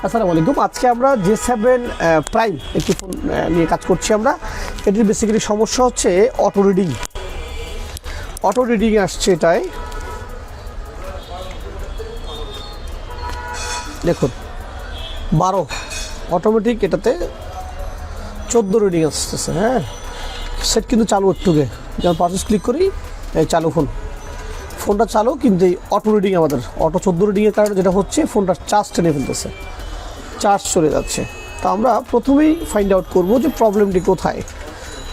আসসালামু আলাইকুম। আজকে আমরা J7 প্রাইম একটি ফোন নিয়ে কাজ করছি আমরা। এটির বেসিক্যালি সমস্যা হচ্ছে অটো রিডিং আসছে। এটাই দেখুন 12 অটোমেটিক, এটাতে 14 রিডিং আসতেছে। হ্যাঁ, সেট কিন্তু চালু একটুকে যখন পারচেস ক্লিক করি এই চালু ফোনটা চালু, কিন্তু এই অটো রিডিং আমাদের 14 রিডিংয়ের কারণে যেটা হচ্ছে ফোনটা চার্জ টেনে ফেলতেছে, চার্জ চলে যাচ্ছে। তো আমরা প্রথমেই ফাইন্ড আউট করব যে প্রবলেমটি কোথায়।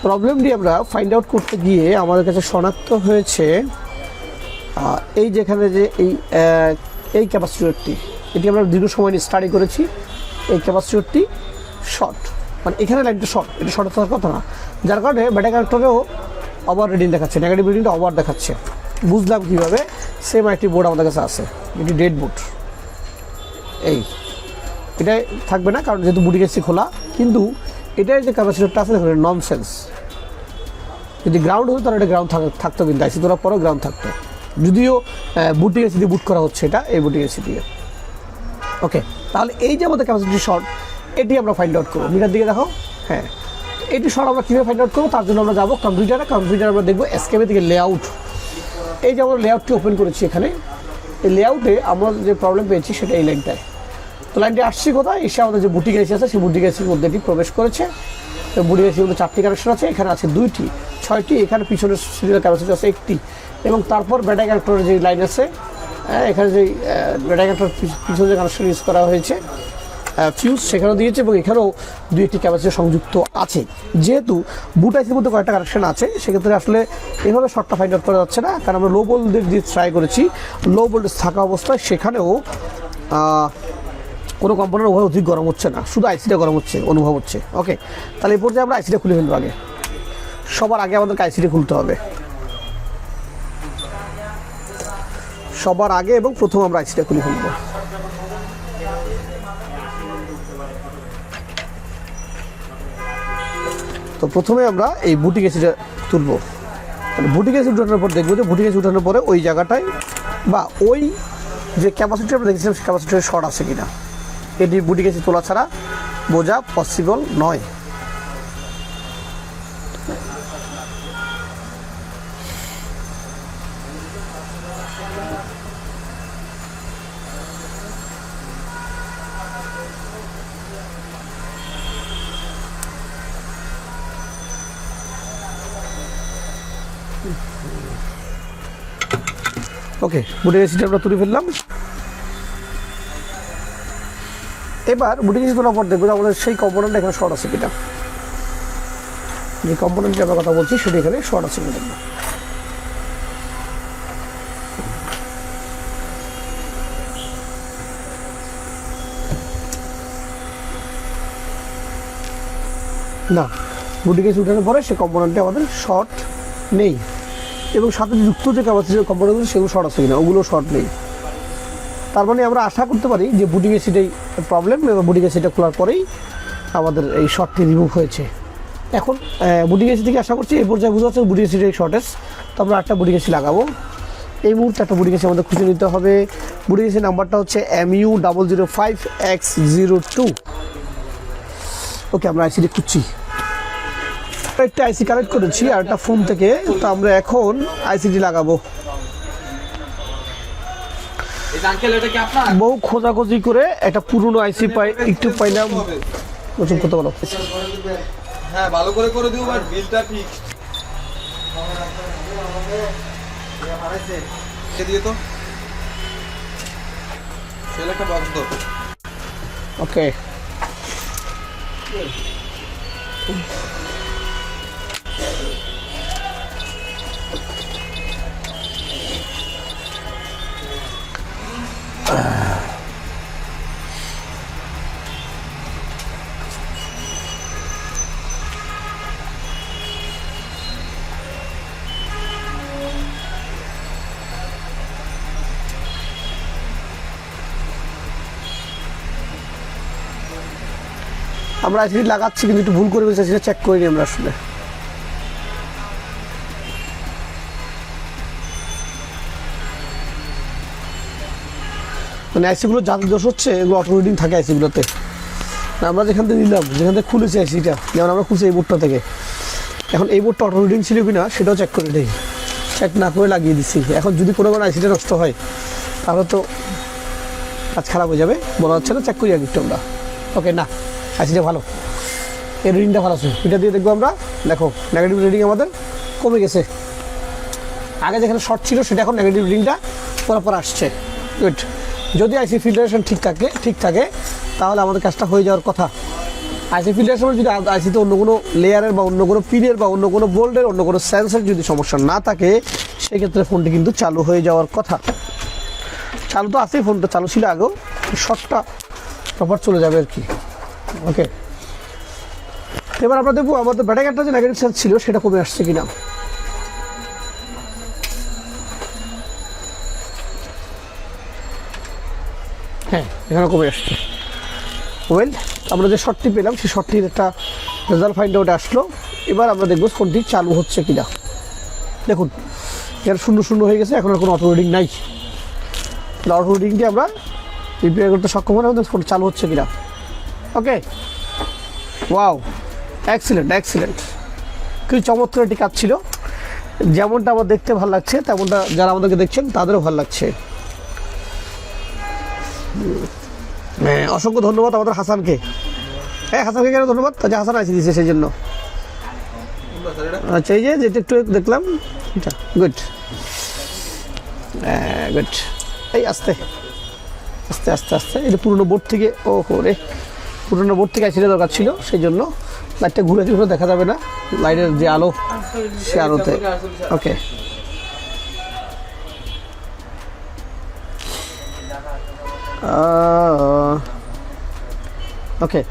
প্রবলেমটি আমরা ফাইন্ড আউট করতে গিয়ে আমাদের কাছে শনাক্ত হয়েছে এই যেখানে যে এই ক্যাপাসিটরটি, এটি আমরা দীর্ঘ সময় নিয়ে স্টাডি করেছি। এই ক্যাপাসিটরটি শর্ট, মানে এখানে লাইনটা শর্ট, এটা শর্ট থাকার কথা না, যার কারণে ব্যাটারি কানেক্টরেও ওভার রিডিং দেখাচ্ছে, নেগেটিভ রিডিংটা ওভার দেখাচ্ছে। বুঝলাম কীভাবে? সেম একটি বোর্ড আমাদের কাছে আছে, এটি ডেড বোর্ড। এটাই থাকবে না, কারণ যেহেতু বুটি কেসি খোলা, কিন্তু এটার যে ক্যাপাসিটরটা আছে দেখুন ননসেন্স। যদি গ্রাউন্ড হতো তাহলে এটা গ্রাউন্ড থাকতো, কিন্তু আইসি তোলার পরেও গ্রাউন্ড থাকতো, যদিও বুটি কেসি দিয়ে বুট করা হচ্ছে এটা এই বুটি কেসি দিয়ে। ওকে, তাহলে এই যে আমাদের ক্যাপাসিটি শর্ট, এটি আমরা ফাইন্ড আউট করবো। মিটার দিকে দেখো। হ্যাঁ, এটি শর্ট আমরা কীভাবে ফাইন্ড আউট করবো, তার জন্য আমরা যাবো কম্পিউটারে আমরা দেখবো এসকেপে থেকে লেআউট। এই যে আমরা লেআউটটি ওপেন করেছি, এখানে এই লেআউটে আমরা যে প্রবলেম পেয়েছি সেটা এই লাইনটায়। তো লাইনটি আসছি কোথায়? এসে আমাদের যে বুটি গেসি আছে সেই বুটি গেসির মধ্যে এটি প্রবেশ করেছে। বুটি গেসির মধ্যে 4টি কানেকশন আছে, এখানে আছে 2টি, 6টি, এখানে পিছনের সিরিয়াল ক্যাপাসিটি আছে 1টি, এবং তারপর ব্যাটারি কানেক্টরের যে লাইন আছে, এখানে যে ব্যাটারি কানেক্টর পিছনে যে কানেকশন ইউজ করা হয়েছে ফিউজ সেখানেও দিয়েছে, এবং এখানেও 2-1টি ক্যাপাসিটি সংযুক্ত আছে। যেহেতু বুট আইসির মধ্যে কয়েকটা কানেকশন আছে, সেক্ষেত্রে আসলে এভাবে শর্টটা ফাইন্ড আউট করা যাচ্ছে না, কারণ আমরা লো ভোল্টেজ দিয়ে ট্রাই করেছি। লো ভোল্টেজ থাকা অবস্থায় সেখানেও কোনো কম্পোনেন্ট ওভাবে অধিক গরম হচ্ছে না, শুধু আইসিটা গরম হচ্ছে, অনুভব হচ্ছে। ওকে, তাহলে এই পর্যায়ে আমরা আইসিটা খুলে ফেলবো। সবার আগে আমাদেরকে আইসিটা খুলতে হবে, সবার আগে এবং প্রথম আমরা আইসিটা খুলে ফেলবো। তো প্রথমে আমরা এই বুটি কেসিটা তুলবো। মানে বুটি কেসি উঠানোর পর দেখবো যে বুটি কেসি উঠানোর পরে ওই জায়গাটায় বা ওই যে ক্যাপাসিটি আমরা দেখেছিলাম সেই ক্যাপাসিটির শর্ট আছে কিনা, এটি বুটি কেসি তোলা ছাড়া বোঝা পসিবল নয়। ওকে, বুটি কেসিটা আমরা তুলে ফেললাম। এবার বুটি কেসি তোলার পর দেখবো আমাদের সেই কম্পোনেন্ট এখানে শর্ট আছে কিনা, যে কম্পোনেন্টটি আমরা কথা বলছি সেটা এখানে শর্ট আছে কিনা দেখবো। না, বুটি কেসি উঠানোর পরে সেই কম্পোনেন্টটি আমাদের শর্ট নেই, এবং সাথে যুক্ত যে ক্যাপাসিটির কম্পোনেন্ট সেগুলো শর্ট আছে কিনা, ওগুলো শর্ট নেই। তার মানে আমরা আশা করতে পারি যে বুটি কেসিটাই প্রবলেম, এবং বুটি কেসিটা খোলার পরেই আমাদের এই শর্টটি রিমুভ হয়েছে। এখন বুটি কেসি থেকে আশা করছি এই পর্যায়ে বুঝতে পারছি বুটি কেসিটাই শর্টেজ। তো আমরা একটা বুটি কেসি লাগাবো। এই মুহূর্তে একটা বুটি কেসি আমাদের খুঁজে নিতে হবে। বুটি কেসির নাম্বারটা হচ্ছে MU005X02। ওকে, আমরা আইসিটি খুঁজছি। একটা আইসি কানেক্ট করেছি আর একটা ফোন থেকে। তো আমরা এখন আইসিটি লাগাবো। বহু খোঁজাখুঁজি করে একটা পুরনো আইসি একটু পাইলাম। নতুন কত বলো? হ্যাঁ, ভালো করে দিও, বাট বিলটা ঠিক দিয়ে তো সেটা একটা বক্স দাও। ওকে, আমরা আইসিটি লাগাচ্ছি, কিন্তু একটু ভুল করে ফেলছি, সেটা চেক করিনি আমরা আসলে। মানে আইসিগুলো যাদের দোষ হচ্ছে এগুলো অটো রিডিং থাকে আইসিগুলোতে। আমরা যেখান থেকে নিলাম, যেখান থেকে খুলেছি আইসিটা, যেমন আমরা খুলছি এই বোর্ডটা থেকে, এখন এই বোর্ডটা অটো রিডিং ছিল কি না সেটাও চেক করে নেই, চেক না করে লাগিয়ে দিচ্ছি। এখন যদি কোনো আইসিটা নষ্ট হয় তাহলে তো কাজ খারাপ হয়ে যাবে, বলা হচ্ছে না, চেক করি আগে একটু আমরা। ওকে, না আইসিটা ভালো, এর রিডিংটা ভালো আছে, এটা দিয়ে দেখবো আমরা। দেখো নেগেটিভ রিডিং আমাদের কমে গেছে, আগে যেখানে শর্ট ছিল সেটা এখন নেগেটিভ রিডিংটা পর আসছে। গুড। যদি আইসি ফিল্টারেশন ঠিক থাকে তাহলে আমাদের কাজটা হয়ে যাওয়ার কথা। আইসি ফিল্টারেশন যদি আইসিতে অন্য কোনো লেয়ারের বা অন্য কোনো পিনের বা অন্য কোনো বোল্ডের অন্য কোনো সেন্সের যদি সমস্যা না থাকে, সেক্ষেত্রে ফোনটি কিন্তু চালু হয়ে যাওয়ার কথা। চালু তো আছেই, ফোনটা চালু ছিল আগেও, শর্টটা প্রপার চলে যাবে আর কি। ওকে, এবার আমরা দেখবো আমাদের ব্যাটারি কার্ডটা যে নেগেটিভ চার্জ ছিল সেটা কমে আসছে কিনা। হ্যাঁ, এখানে কমে আসছে। ওয়েল, আমরা যে শর্টটি পেলাম সেই শর্টটির একটা রেজাল্ট ফাইন্ড আউট আসলো। এবার আমরা দেখবো ফোনটি চালু হচ্ছে কিনা। দেখুন এখানে 0 হয়ে গেছে, এখন আর কোনো অটো রিডিং নাই। অটো রিডিংটি আমরা রিপেয়ার করতে সক্ষম হলে আমাদের ফোন চালু হচ্ছে কিনা। ওকে, ওয়াও, এক্সিলেন্ট। কি চমৎকার একটি কাজ ছিল। যেমনটা আমার দেখতে ভালো লাগছে তেমনটা যারা আমাদেরকে দেখছেন তাদেরও ভালো লাগছে। হ্যাঁ, অসংখ্য ধন্যবাদ আমাদের হাসানকে। হ্যাঁ, হাসানকে কেন ধন্যবাদ, যে হাসান আইসি দিয়েছে সেই জন্য। আচ্ছা, এই যে যেটা একটু দেখলাম এটা গুড। গুড। এই আস্তে আস্তে আস্তে আস্তে, এটা পুরোনো বোর্ড থেকে, ও রে, পুরোনো বোর্ড থেকে আইসিটা দরকার ছিল, সেই জন্য লাইটটা ঘুরে দেখা যাবে না, লাইটের যে আলো সে আলোতে। ওকে, ওকে,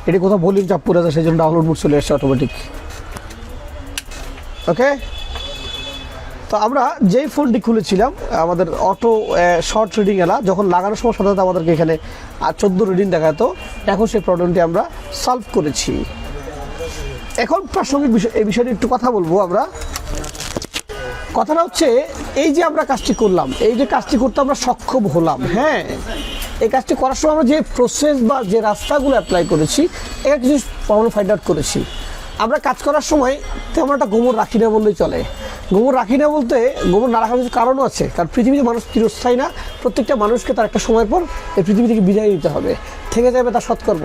এটি কোথাও ভলিউম চাপ পড়ে যায়, সেই জন্য ডাউনলোড মোড চলে আসছে অটোমেটিক। ওকে, তো আমরা যেই ফোনটি খুলেছিলাম আমাদের অটো শর্ট রিডিং এলা, যখন লাগানোর সময় সাধারণত আমাদেরকে এখানে 14 রিডিং দেখাতো, এখন সেই প্রবলেমটি আমরা সলভ করেছি। এখন প্রাসঙ্গিক বিষয়, এই বিষয়টি একটু কথা বলবো আমরা। কথাটা হচ্ছে এই যে আমরা কাজটি করলাম, এই যে কাজটি করতে আমরা সক্ষম হলাম, হ্যাঁ, এই কাজটি করার সময় আমরা যে প্রসেস বা যে রাস্তাগুলো অ্যাপ্লাই করেছি, এটা কিছু প্রবলেম ফাইন্ড আউট করেছি। আমরা কাজ করার সময় তেমন একটা গোমর রাখি না বললেই চলে। গোমর রাখি না বলতে, গোমর না রাখার কিছু কারণও আছে, কারণ পৃথিবীতে মানুষ চিরস্থায়ী না। প্রত্যেকটা মানুষকে তার একটা সময়ের পর এই পৃথিবী থেকে বিদায় নিতে হবে, থেকে যাবে তার সৎকর্ম।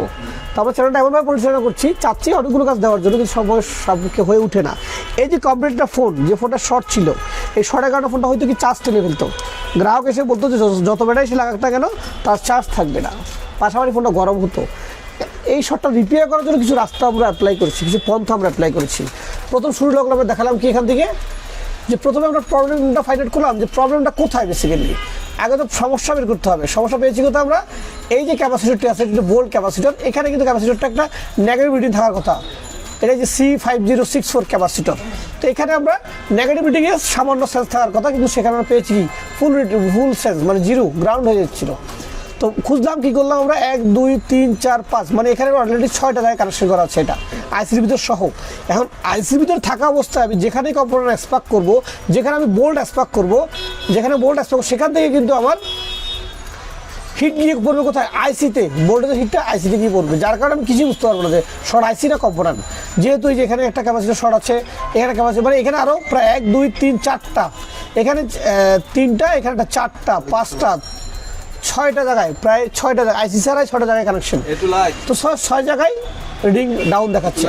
তো আমরা চ্যানেলটা এমনভাবে পরিচালনা করছি, চাচ্ছি অনেকগুলো কাজ দেওয়ার জন্য, কিন্তু সময় সবকে হয়ে ওঠে না। এই যে কমপ্লিটটা ফোন, যে ফোনটা শর্ট ছিল, এই শর্টের কারণে ফোনটা হয়তো কি চার্জ টেনে ফেলতো, গ্রাহক এসে বলতো যে যত ব্যাটারি সে লাগাক না কেন তার চার্জ থাকবে না, পাশাপাশি ফোনটা গরম হতো। এই শর্টটা রিপেয়ার করার জন্য কিছু রাস্তা আমরা অ্যাপ্লাই করেছি, কিছু পন্থা আমরা অ্যাপ্লাই করেছি। প্রথম শুরু লাগলো আমরা দেখালাম কি এখান থেকে, যে প্রথমে আমরা প্রবলেমটা ফাইন্ড আউট করলাম যে প্রবলেমটা কোথায়। বেসিক্যালি আগে তো সমস্যা বের করতে হবে। সমস্যা পেয়েছি কোথাও আমরা, এই যে ক্যাপাসিটরটি আছে, এটা বোল্ড ক্যাপাসিটর, এখানে কিন্তু ক্যাপাসিটরটা একটা নেগেটিভ রিডিং থাকার কথা। এটা যে C5064 ক্যাপাসিটর, তো এখানে আমরা নেগেটিভ রিডিংয়ে সামান্য সেন্স থাকার কথা, কিন্তু সেখানে আমরা পেয়েছি কি ফুল সেন্স, মানে জিরো, গ্রাউন্ড হয়ে যাচ্ছিলো। তো খুঁজলাম, কী করলাম আমরা, 1 2 3 4 5, মানে এখানে অলরেডি 6টা জায়গায় কানেকশন করা আছে, এটা আইসির ভিতর সহ। এখন আইসির ভিতর থাকা অবস্থায় আমি যেখানেই কম্পোনেন্ট এক্সপাক্ট করবো, যেখানে আমি বোল্ড এক্সপাক্ট করবো, সেখান থেকে কিন্তু আমার হিট গিয়ে পড়বে কোথায়, আইসিতে। বোল্ডের হিটটা আইসিতে গিয়ে পড়বে, যার কারণে আমি কিছুই বুঝতে পারবো না যে শর্ট আইসি না কম্পোনেন্ট। যেহেতু এই যে এখানে একটা ক্যাপাসিটি শর্ট আছে, এখানে ক্যাপাসিটি, মানে এখানে আরও প্রায় 1 2 3 4টা, এখানে 3টা, এখানে একটা 4টা 5টা 6টা জায়গায়, প্রায় 6টা জায়গায় আইসি ছাড়াই 6টা জায়গায় কানেকশন। তো 6 জায়গায় রিডিং ডাউন দেখাচ্ছে।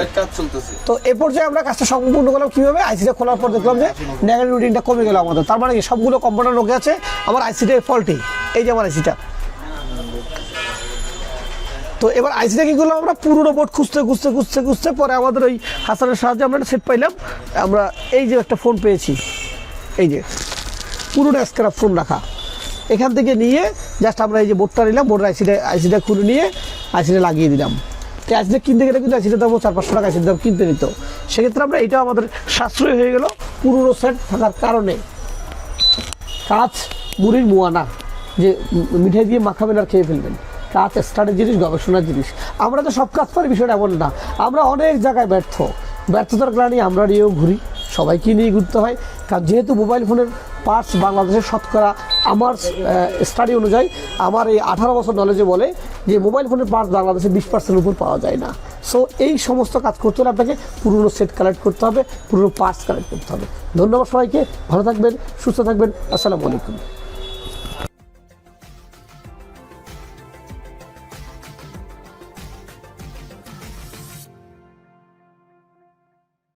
তো এ পর্যায়ে আমরা কাজটা সম্পূর্ণ করলাম কীভাবে, আইসিটা খোলার পর দেখলাম যে নেগেটিভ রিডিংটা কমে গেল আমাদের। তার মানে কি সবগুলো কম্পোনেন্ট ওকে আছে, আমার আইসিটা ফল্টি। এই যে আমার আইসিটা, তো এবার আইসিটা কী করলাম আমরা, পুরোনো বোর্ড খুঁজতে পরে আমাদের ওই হাসানের সাহায্যে আমরা একটা সেট পাইলাম। আমরা এই যে একটা ফোন পেয়েছি, এই যে পুরোনো স্ক্র্যাপ ফোন রাখা, এখান থেকে নিয়ে জাস্ট আমরা এই যে বোর্ডটা নিলাম, বোর্ডের আইসিটা খুলে নিয়ে আইসিটা লাগিয়ে দিলাম। তো আইসিটা কিনতে গেলে কিন্তু আইসিটার দাম 400-500 টাকা আইসির দাম কিনতে নিত। সেক্ষেত্রে আমরা এটা আমাদের সাশ্রয় হয়ে গেল পুরোনো সেট থাকার কারণে। কাঁচ মুড়ির মুয়ানা, যে মিঠাই দিয়ে মাখাবেন আর খেয়ে ফেলবেন, কাজ স্টার্টের জিনিস, গবেষণার জিনিস। আমরা তো সব কাজ পারি, বিষয়টা এমন না। আমরা অনেক জায়গায় ব্যর্থতার কারণে আমরা নিয়েও ঘুরি, সবাইকে নিয়ে ঘুরতে হয়। কারণ যেহেতু মোবাইল ফোনের পার্টস বাংলাদেশের শতকরা আমার স্টাডি অনুযায়ী আমার এই 18 বছর নলেজে বলে যে মোবাইল ফোনের পার্টস বাংলাদেশে 20% উপর পাওয়া যায় না। সো এই সমস্ত কাজ করতে হলে আপনাকে পুরনো সেট কালেক্ট করতে হবে, পুরনো পার্টস কালেক্ট করতে হবে। ধন্যবাদ সবাইকে, ভালো থাকবেন, সুস্থ থাকবেন, আসসালামু আলাইকুম।